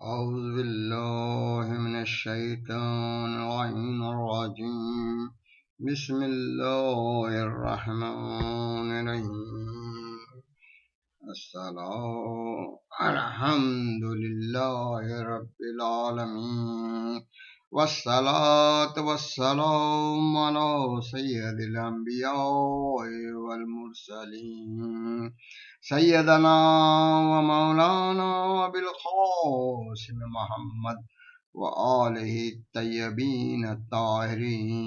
أعوذ بالله من الشيطان اللعين الرجيم بسم الله الرحمن الرحيم الحمد لله رب العالمين والصلاة والسلام على سيد الأنبياء والمرسلين سيدنا ومولانا بالقاسم محمد وآله الطيبين الطاهرين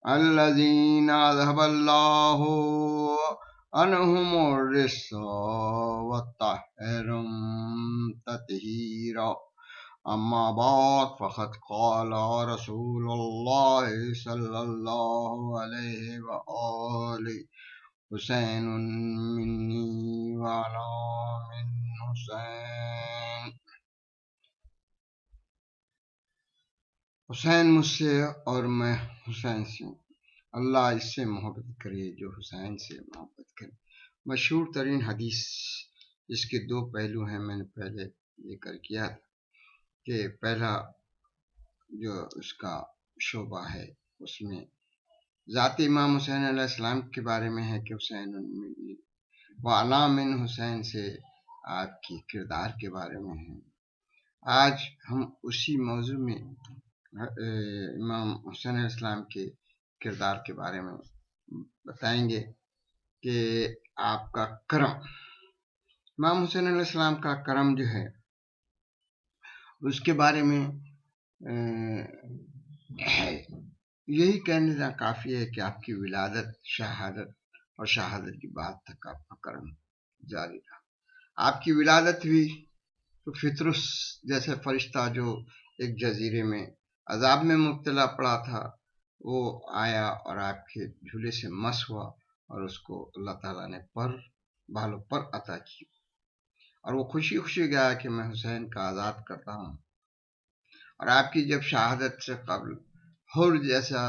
الذين أذهب الله عنهم الرجس وطهرهم تطهيرا. أما بعد فقد قال رسول الله صلى الله عليه وآله حسين مني وأنا من حسين. حسین مجھ سے اور میں حسین سے. اللہ اس سے محبت کرے جو حسین سے محبت کرے. مشہور ترین حدیث جس کے دو پہلو ہیں، میں نے پہلے ذکر کیا تھا کہ پہلا جو اس کا شعبہ ہے اس میں ذات امام حسین علیہ السلام کے بارے میں ہے کہ حسین و علی من حسین سے آپ کی کردار کے بارے میں ہے. آج ہم اسی موضوع میں امام حسین علیہ السلام کے کردار کے بارے میں بتائیں گے کہ آپ کا کرم، امام حسین علیہ السلام کا کرم جو ہے اس کے بارے میں یہی کہنے کا کافی ہے کہ آپ کی ولادت، شہادت اور شہادت کی بات تک آپ کا کرم جاری رہا. آپ کی ولادت ہوئی تو فطرس جیسے فرشتہ جو ایک جزیرے میں عذاب میں مبتلا پڑا تھا وہ آیا اور آپ کے جھولے سے مس ہوا اور اس کو اللہ تعالیٰ نے بالوں پر عطا کی اور وہ خوشی خوشی گیا کہ میں حسین کا آزاد کرتا ہوں. اور آپ کی جب شہادت سے قبل حر جیسا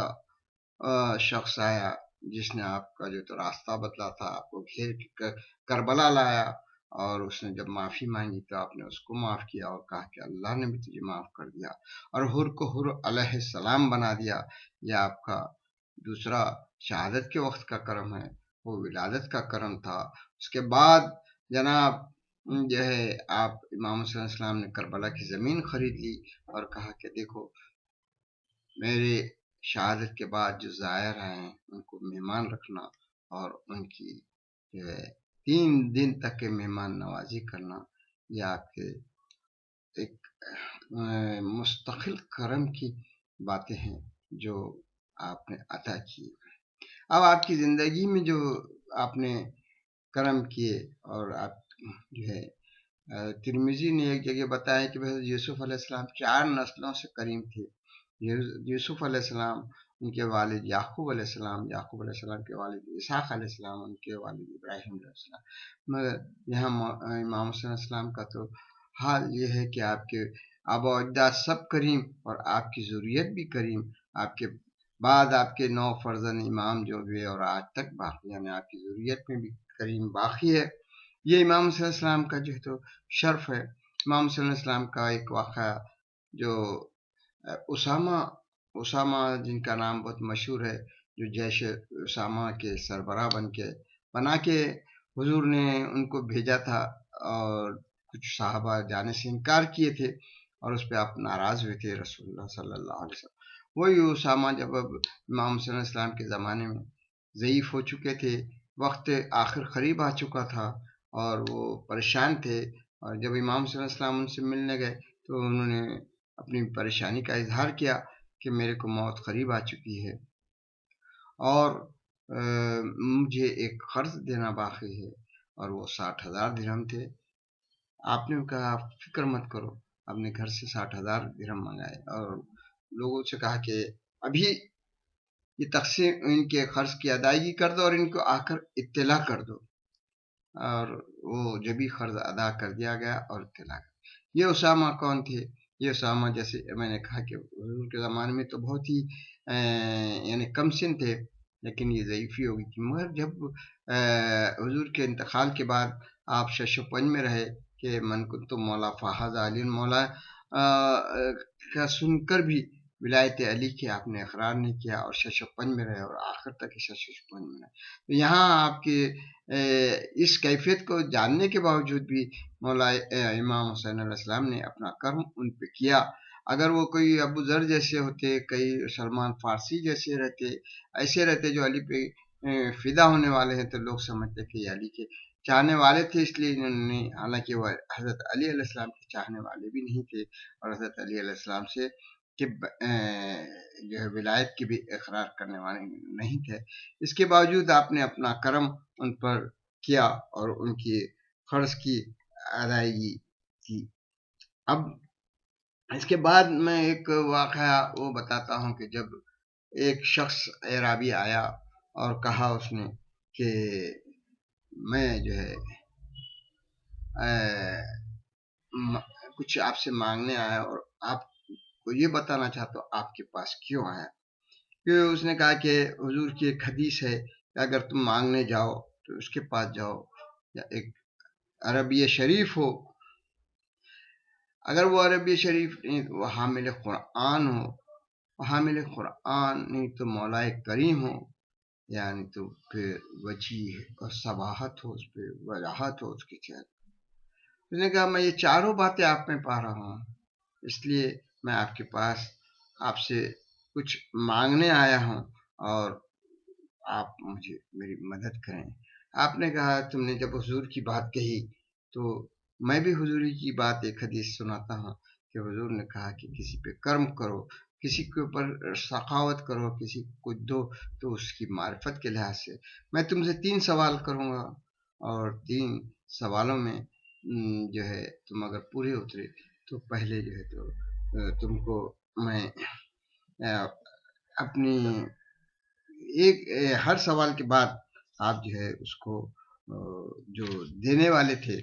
شخص آیا جس نے آپ کا جو تو راستہ بدلا تھا، آپ کو گھیر کر کربلا لایا اور اس نے جب معافی مانگی تو آپ نے اس کو معاف کیا اور کہا کہ اللہ نے بھی تجھے معاف کر دیا اور حر کو حر علیہ السلام بنا دیا. یہ آپ کا دوسرا شہادت کے وقت کا کرم ہے. وہ ولادت کا کرم تھا. اس کے بعد جناب جو ہے آپ امام صلی اللہ علیہ وسلم نے کربلا کی زمین خرید لی اور کہا کہ دیکھو میرے شہادت کے بعد جو زائر ہیں ان کو مہمان رکھنا اور ان کی جو ہے 3 دن تک کے مہمان نوازی کرنا، یہ آپ کے ایک مستقل کرم کی باتیں ہیں جو آپ نے عطا کی. اب آپ کی زندگی میں جو آپ نے کرم کیے اور آپ جو ہے ترمذی نے ایک جگہ بتایا کہ یوسف علیہ السلام 4 نسلوں سے کریم تھے. یوسف علیہ السلام، ان کے والد یعقوب علیہ السلام، یعقوب علیہ السلام کے والد اسحاق علیہ السلام، ان کے والد ابراہیم علیہ السلام. مگر یہاں امام حسین علیہ السلام کا تو حال یہ ہے کہ آپ کے آبا و اجداد سب کریم اور آپ کی ذریت بھی کریم. آپ کے بعد آپ کے 9 فرزند امام جو ہوئے اور آج تک باقی، یعنی آپ کی ذریت میں بھی کریم باقی ہے. یہ امام صلی اللہ علیہ وسلم کا جو ہے تو شرف ہے. امام صلی اللہ علیہ وسلم کا ایک واقعہ جو اسامہ جن کا نام بہت مشہور ہے، جو جیش اسامہ کے سربراہ بنا کے حضور نے ان کو بھیجا تھا اور کچھ صحابہ جانے سے انکار کیے تھے اور اس پہ آپ ناراض ہوئے تھے رسول اللہ صلی اللہ علیہ وسلم. وہی اسامہ جب اب امام صلی اللہ علیہ وسلم کے زمانے میں ضعیف ہو چکے تھے، وقت آخر قریب آ چکا تھا اور وہ پریشان تھے، اور جب امام صلی اللہ علیہ وسلم ان سے ملنے گئے تو انہوں نے اپنی پریشانی کا اظہار کیا کہ میرے کو موت قریب آ چکی ہے اور مجھے ایک قرض دینا باقی ہے، اور وہ 60,000 درہم تھے. آپ نے کہا فکر مت کرو. آپ نے گھر سے 60,000 درہم منگائے اور لوگوں سے کہا کہ ابھی یہ تقسیم ان کے قرض کی ادائیگی کر دو اور ان کو آ کر اطلاع کر دو. اور وہ جبھی قرض ادا کر دیا گیا اور اطلاع کر. یہ اسامہ کون تھے؟ یہ اسامہ جیسے میں نے کہا کہ حضور کے زمانے میں تو بہت ہی یعنی کم سن تھے، لیکن یہ ضعیفی ہوگی تھی. مگر جب حضور کے انتقال کے بعد آپ 605 میں رہے کہ من کنت مولا فہذا علی مولا کا سن کر بھی ولایت علی کے آپ نے اقرار نہیں کیا اور 655 میں رہے اور آخر تک 655 میں رہے. تو یہاں آپ کے اس کیفیت کو جاننے کے باوجود بھی مولا امام حسین علیہ السلام نے اپنا کرم ان پہ کیا. اگر وہ کوئی ابو ذر جیسے ہوتے، کئی سلمان فارسی جیسے رہتے، ایسے رہتے جو علی پہ فدا ہونے والے ہیں، تو لوگ سمجھتے کہ یہ علی کے چاہنے والے تھے، اس لیے انہوں نے، حالانکہ وہ حضرت علی علیہ السلام کے چاہنے والے بھی نہیں تھے اور حضرت علی علیہ السلام سے کہ جو ہے ولایت کی بھی اقرار کرنے والے نہیں تھے. اس کے باوجود آپ نے اپنا کرم ان پر کیا اور ان کی فرض کی ادائیگی کی. اب اس کے بعد میں ایک واقعہ وہ بتاتا ہوں کہ جب ایک شخص اعرابی آیا اور کہا اس نے کہ میں جو ہے کچھ آپ سے مانگنے آیا اور آپ کو یہ بتانا چاہتا ہوں آپ کے پاس کیوں آیا. کہ اس نے کہا کہ حضور کی ایک حدیث ہے کہ اگر تم مانگنے جاؤ تو اس کے پاس جاؤ، یا ایک عربی شریف ہو، اگر وہ عربی شریف نہیں وہ حامل قرآن ہو، حامل قرآن نہیں تو مولا کریم ہو، یعنی تو پھر وجیح اور صباحت ہو، اس پہ وضاحت ہو اس کے چہرے. اس نے کہا میں یہ چاروں باتیں آپ میں پا رہا ہوں، اس لیے میں آپ کے پاس آپ سے کچھ مانگنے آیا ہوں اور آپ مجھے میری مدد کریں. آپ نے کہا تم نے جب حضور کی بات کہی تو میں بھی حضوری کی بات ایک حدیث سناتا ہوں کہ حضور نے کہا کہ کسی پہ کرم کرو، کسی کے اوپر سخاوت کرو، کسی کو دو تو اس کی معرفت کے لحاظ سے. میں تم سے 3 سوال کروں گا اور 3 سوالوں میں جو ہے تم اگر پورے اترے تو پہلے جو ہے تو تم کو میں اپنی ایک ہر سوال کے بعد آپ جو ہے اس کو جو دینے والے تھے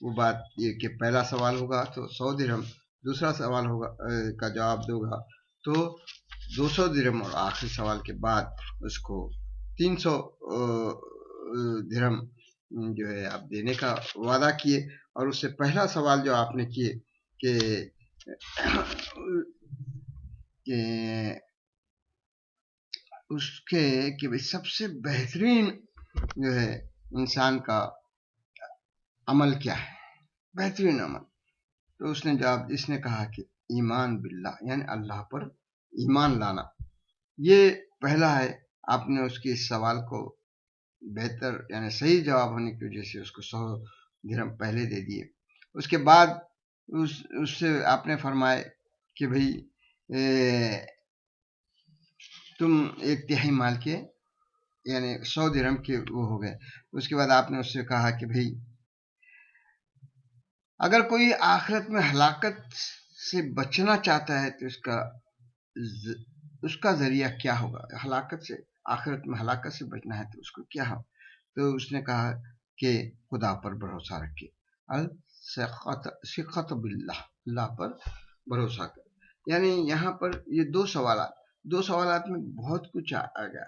وہ بات یہ کہ پہلا سوال ہوگا تو 100 درہم، دوسرا سوال ہوگا کا جواب دو گا تو 200 درہم اور آخری سوال کے بعد اس کو 300 درہم جو ہے آپ دینے کا وعدہ کیے. اور اس سے پہلا سوال جو آپ نے کیے کہ اس کے کہ سب سے بہترین جو ہے انسان کا عمل کیا ہے، بہترین عمل. تو اس نے کہا کہ ایمان باللہ، یعنی اللہ پر ایمان لانا. یہ پہلا ہے. آپ نے اس کے اس سوال کو بہتر یعنی صحیح جواب ہونے کی وجہ سے اس کو 100 درہم پہلے دے دیے. اس کے بعد اس سے آپ نے فرمائے کہ بھئی تم 1/3 مال کے یعنی 100 درہم کے وہ ہو گئے. اس کے بعد آپ نے اس سے کہا کہ بھئی اگر کوئی آخرت میں ہلاکت سے بچنا چاہتا ہے تو اس کا ذریعہ کیا ہوگا، ہلاکت سے، آخرت میں ہلاکت سے بچنا ہے تو اس کو کیا ہو. تو اس نے کہا کہ خدا پر بھروسہ رکھے، الثقۃ باللہ، اللہ پر بھروسہ کر. یعنی یہاں پر یہ 2 سوالات میں بہت کچھ آ گیا.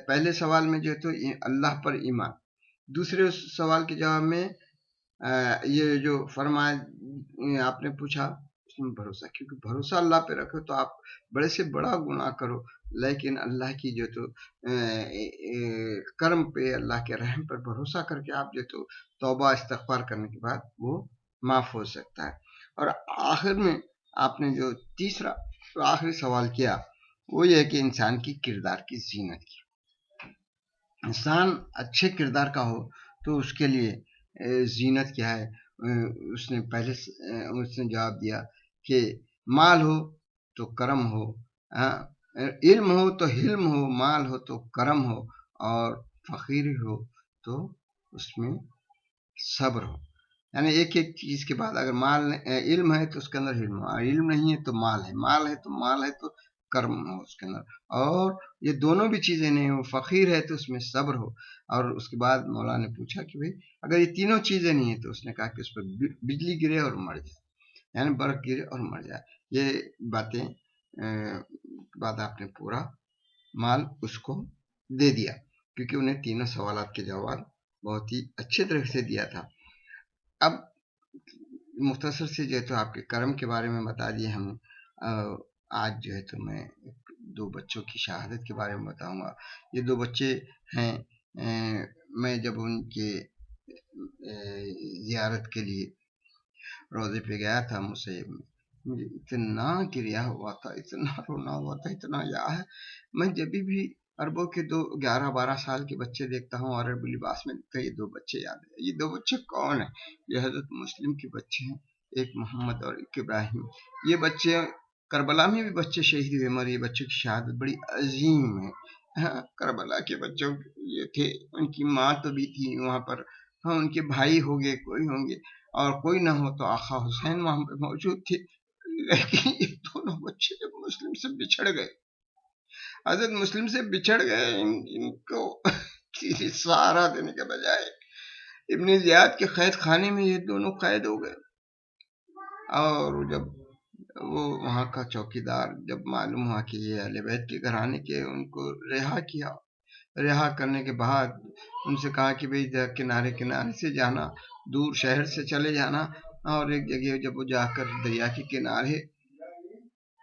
پہلے سوال میں جو ہے تو اللہ پر ایمان، دوسرے سوال کے جواب میں یہ جو فرمایا آپ نے پوچھا اس میں بھروسہ، کیونکہ بھروسہ اللہ پہ رکھو تو آپ بڑے سے بڑا گناہ کرو لیکن اللہ کی جو تو کرم پہ، اللہ کے رحم پر بھروسہ کر کے آپ جو تو توبہ استغفار کرنے کے بعد وہ معاف ہو سکتا ہے. اور آخر میں آپ نے جو تیسرا آخری سوال کیا وہ یہ ہے کہ انسان کی کردار کی زینت کی. انسان اچھے کردار کا ہو تو اس کے لیے زینت کیا ہے. اس نے جواب دیا کہ مال ہو تو کرم ہو، علم ہو تو حلم ہو، مال ہو تو کرم ہو، اور فقیر ہو تو اس میں صبر ہو. یعنی ایک چیز کے بعد اگر علم ہے تو اس کے اندر علم ہو، علم نہیں ہے تو مال ہے، مال ہے تو کرم ہو اس کے اندر، اور یہ دونوں بھی چیزیں نہیں ہو، فقیر ہے تو اس میں صبر ہو. اور اس کے بعد مولا نے پوچھا کہ بھئی اگر یہ تینوں چیزیں نہیں ہیں تو اس نے کہا کہ اس پر بجلی گرے اور مر جائے، یعنی برف گرے اور مر جائے. یہ باتیں بعد آپ نے پورا مال اس کو دے دیا کیونکہ انہیں تینوں سوالات کے جواب بہت ہی اچھے طرح سے دیا تھا. اب مختصر سے جو ہے تو آپ کے کرم کے بارے میں بتا دیے ہم نے. آج جو ہے تو میں 2 بچوں کی شہادت کے بارے میں بتاؤں گا. یہ 2 بچے ہیں. میں جب ان کے زیارت کے لیے روزے پہ گیا تھا، مجھے اتنا گریا ہوا تھا، اتنا رونا ہوا تھا، اتنا یاد ہے. میں جب بھی عربوں کے 11-12 سال کے بچے دیکھتا ہوں اور عربی لباس میں دیکھتا ہوں، یہ 2 بچے یاد ہے. یہ 2 بچے کون ہیں؟ یہ حضرت مسلم کے بچے ہیں، ایک محمد اور ایک ابراہیم. یہ بچے کربلا میں بھی بچے شہید ہوئے، مگر یہ بچوں کی شہادت بڑی عظیم ہے. ہاں، کربلا کے بچوں یہ تھے، ان کی ماں تو بھی تھی وہاں پر. ہاں، ان کے بھائی ہوں گے، کوئی ہوں گے، اور کوئی نہ ہو تو آقا حسین وہاں پہ موجود تھے. لیکن یہ دونوں بچے جب مسلم سے بچھڑ گئے، حضرت مسلم سے بچھڑ گئے، ان کو سہارا دینے کے بجائے ابن زیاد کے قید خانے میں یہ دونوں قید ہو گئے. اور جب وہ وہاں کا چوکیدار جب معلوم ہوا کہ یہ اہل بیت کے گھرانے کے، ان کو رہا کیا. رہا کرنے کے بعد ان سے کہا کہ بھئی کنارے کنارے سے جانا، دور شہر سے چلے جانا. اور ایک جگہ جب وہ جا کر دریا کے کنارے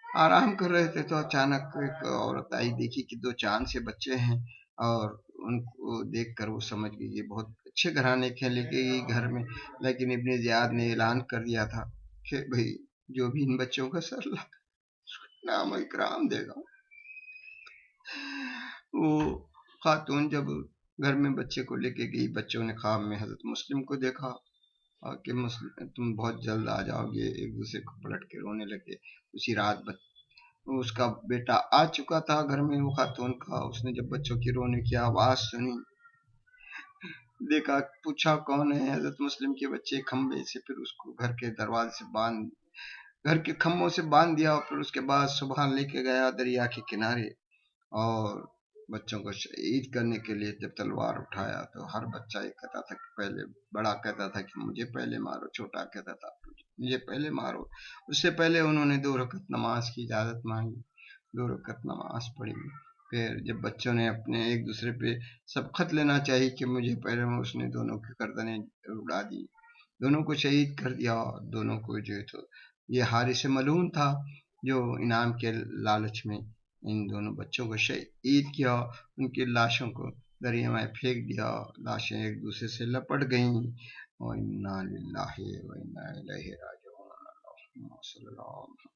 آرام کر رہے تھے تو اچانک ایک عورت آئی، دیکھی کہ 2 چاند سے بچے ہیں، اور ان کو دیکھ کر وہ سمجھ گئی یہ بہت اچھے گھرانے کے لے گئی گھر میں. لیکن ابن زیاد نے اعلان کر دیا تھا کہ بھئی جو بھی ان بچوں کا سر نام و اکرام دے گا. وہ خاتون جب گھر میں بچے کو لے کے گئی، بچوں نے خواب میں حضرت مسلم کو دیکھا کہ تم بہت جلد آ جاؤ گے. ایک دوسرے کو پلٹ کے رونے لگے. اسی رات اس کا بیٹا آ چکا تھا گھر میں، وہ خاتون کا. اس نے جب بچوں کی رونے کی آواز سنی، دیکھا، پوچھا کون ہے؟ حضرت مسلم کے بچے. کھمبے سے پھر اس کو گھر کے دروازے سے گھر کے کھمبوں سے باندھ دیا، اور پھر اس کے بعد صبح لے کے گیا دریا کے کنارے. اور بچوں کو شہید کرنے کے لیے جب تلوار اٹھایا تو ہر بچہ یہ کہتا تھا کہ پہلے بڑا کہتا تھا کہ مجھے پہلے مارو، چھوٹا کہتا تھا مجھے پہلے مارو. اس سے پہلے انہوں نے 2 رکعت نماز کی اجازت مانگی، 2 رکعت نماز پڑھی. پھر جب بچوں نے اپنے ایک دوسرے پہ سبقت لینا چاہی کہ مجھے پہلے، اس نے دونوں کی گردنیں اڑا دی، دونوں کو شہید کر دیا. دونوں کو جو ہے تو یہ حارث ملعون تھا جو انعام کے لالچ میں ان دونوں بچوں کو شہید کیا. ان کی لاشوں کو دریا میں پھینک دیا، لاشیں ایک دوسرے سے لپٹ گئیں. وَإِنَّا لِلَّهِ وَإِنَّا إِلَيْهِ رَاجِعُونَ. اللهم صل على